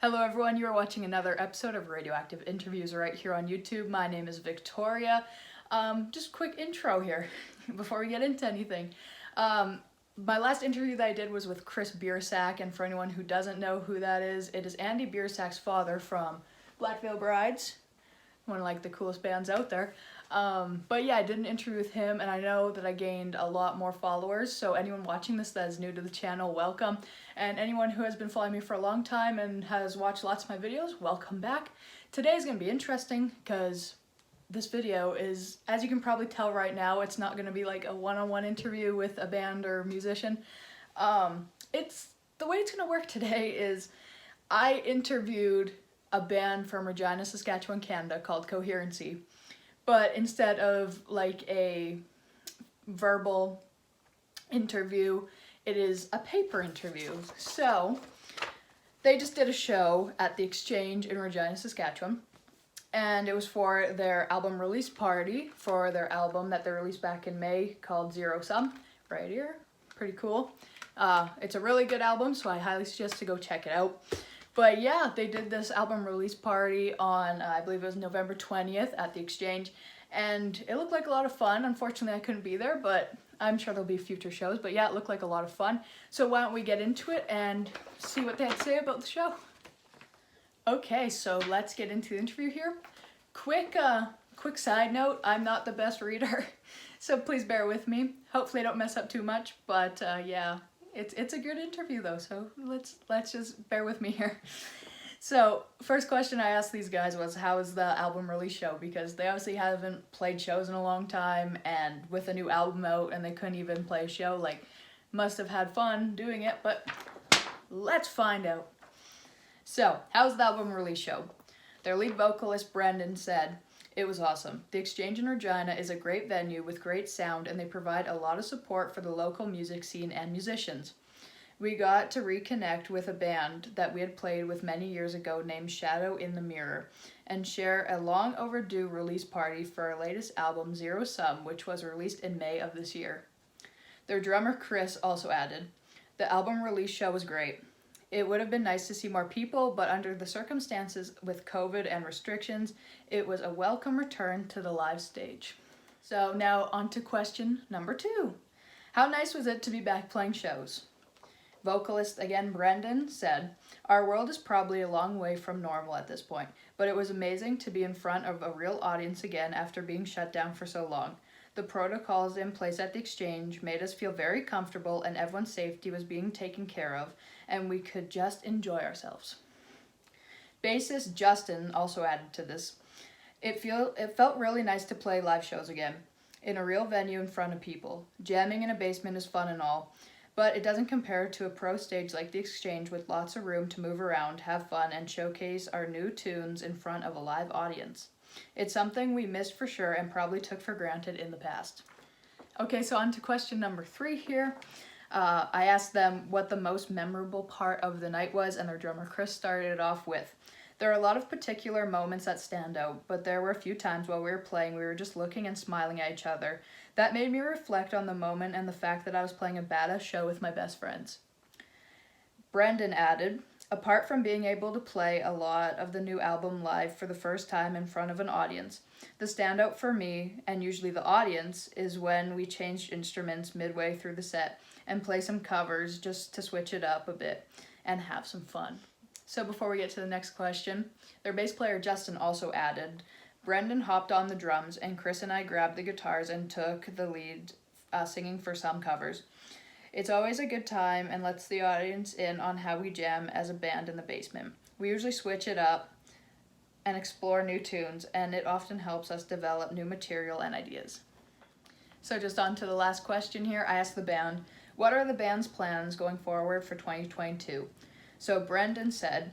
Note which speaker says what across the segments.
Speaker 1: Hello everyone, you are watching another episode of Radioactive Interviews right here on YouTube. My name is Victoria. Just quick intro here before we get into anything. My last interview that I did was with Chris Biersack, and for anyone who doesn't know who that is, it is Andy Biersack's father from Black Veil Brides, one of like the coolest bands out there. But yeah, I did an interview with him, and I know that I gained a lot more followers, so anyone watching this that is new to the channel, welcome. And anyone who has been following me for a long time and has watched lots of my videos, welcome back. Today is going to be interesting because this video is, as you can probably tell right now, it's not going to be like a one-on-one interview with a band or musician. The way it's going to work today is I interviewed a band from Regina, Saskatchewan, Canada called Coherency. But instead of like a verbal interview, it is a paper interview. So they just did a show at the Exchange in Regina, Saskatchewan, and it was for their album release party for their album that they released back in May called Zero Sum, right here. Pretty cool. It's a really good album, so I highly suggest to go check it out. But yeah, they did this album release party on, I believe it was November 20th at the Exchange, and it looked like a lot of fun. Unfortunately, I couldn't be there, but I'm sure there'll be future shows. But yeah, it looked like a lot of fun. So why don't we get into it and see what they had to say about the show. Okay, so let's get into the interview here. Quick side note, I'm not the best reader, so please bear with me. Hopefully I don't mess up too much, but yeah. It's a good interview though, so let's just bear with me here. So, first question I asked these guys was, how was the album release show? Because they obviously haven't played shows in a long time, and with a new album out and they couldn't even play a show, like, must have had fun doing it, but let's find out. So, how's the album release show? Their lead vocalist, Brendan, said, "It was awesome. The Exchange in Regina is a great venue with great sound, and they provide a lot of support for the local music scene and musicians. We got to reconnect with a band that we had played with many years ago named Shadow in the Mirror, and share a long overdue release party for our latest album, Zero Sum, which was released in May of this year." Their drummer, Chris, also added, "The album release show was great. It would have been nice to see more people, but under the circumstances with COVID and restrictions, it was a welcome return to the live stage." So now on to question number 2. How nice was it to be back playing shows? Vocalist, again Brendan, said, "Our world is probably a long way from normal at this point, but it was amazing to be in front of a real audience again after being shut down for so long. The protocols in place at the Exchange made us feel very comfortable, and everyone's safety was being taken care of, and we could just enjoy ourselves." Bassist Justin also added to this, It felt really nice to play live shows again, in a real venue in front of people. Jamming in a basement is fun and all, but it doesn't compare to a pro stage like the Exchange with lots of room to move around, have fun, and showcase our new tunes in front of a live audience. It's something we missed for sure and probably took for granted in the past." Okay, so on to question number 3 here. I asked them what the most memorable part of the night was, and their drummer Chris started it off with, "There are a lot of particular moments that stand out, but there were a few times while we were playing we were just looking and smiling at each other. That made me reflect on the moment and the fact that I was playing a badass show with my best friends." Brendan added, "Apart from being able to play a lot of the new album live for the first time in front of an audience, the standout for me, and usually the audience, is when we changed instruments midway through the set and play some covers just to switch it up a bit and have some fun." So before we get to the next question, their bass player Justin also added, "Brendan hopped on the drums and Chris and I grabbed the guitars and took the lead singing for some covers. It's always a good time and lets the audience in on how we jam as a band in the basement. We usually switch it up and explore new tunes, and it often helps us develop new material and ideas." So just on to the last question here. I asked the band, what are the band's plans going forward for 2022? So Brendan said,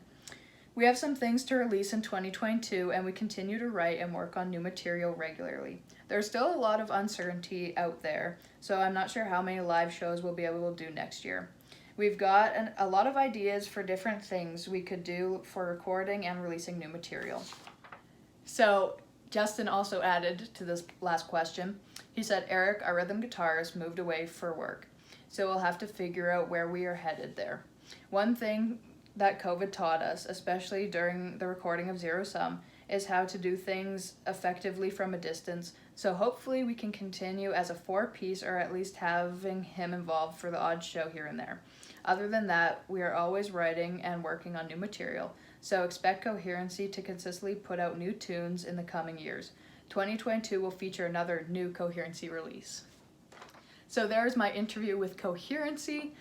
Speaker 1: "We have some things to release in 2022, and we continue to write and work on new material regularly. There's still a lot of uncertainty out there, so I'm not sure how many live shows we'll be able to do next year. We've got a lot of ideas for different things we could do for recording and releasing new material." So Justin also added to this last question. He said, "Eric, our rhythm guitarist, moved away for work, so we'll have to figure out where we are headed there. One thing that COVID taught us, especially during the recording of Zero Sum, is how to do things effectively from a distance. So hopefully we can continue as a 4-piece, or at least having him involved for the odd show here and there. Other than that, we are always writing and working on new material. So expect Coherency to consistently put out new tunes in the coming years. 2022 will feature another new Coherency release. So there's my interview with Coherency.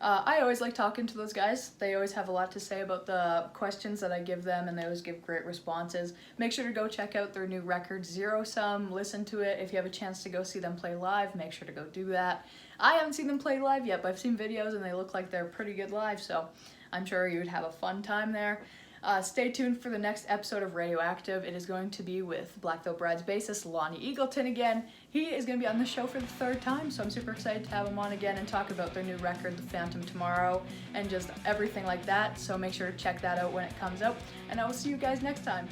Speaker 1: I always like talking to those guys. They always have a lot to say about the questions that I give them, and they always give great responses. Make sure to go check out their new record, Zero Sum. Listen to it. If you have a chance to go see them play live, make sure to go do that. I haven't seen them play live yet, but I've seen videos and they look like they're pretty good live, so I'm sure you would have a fun time there. Stay tuned for the next episode of RadioActive. It is going to be with Black Veil Bride's bassist, Lonnie Eagleton again. He is going to be on the show for the 3rd time, so I'm super excited to have him on again and talk about their new record, The Phantom Tomorrow, and just everything like that. So make sure to check that out when it comes out, and I will see you guys next time.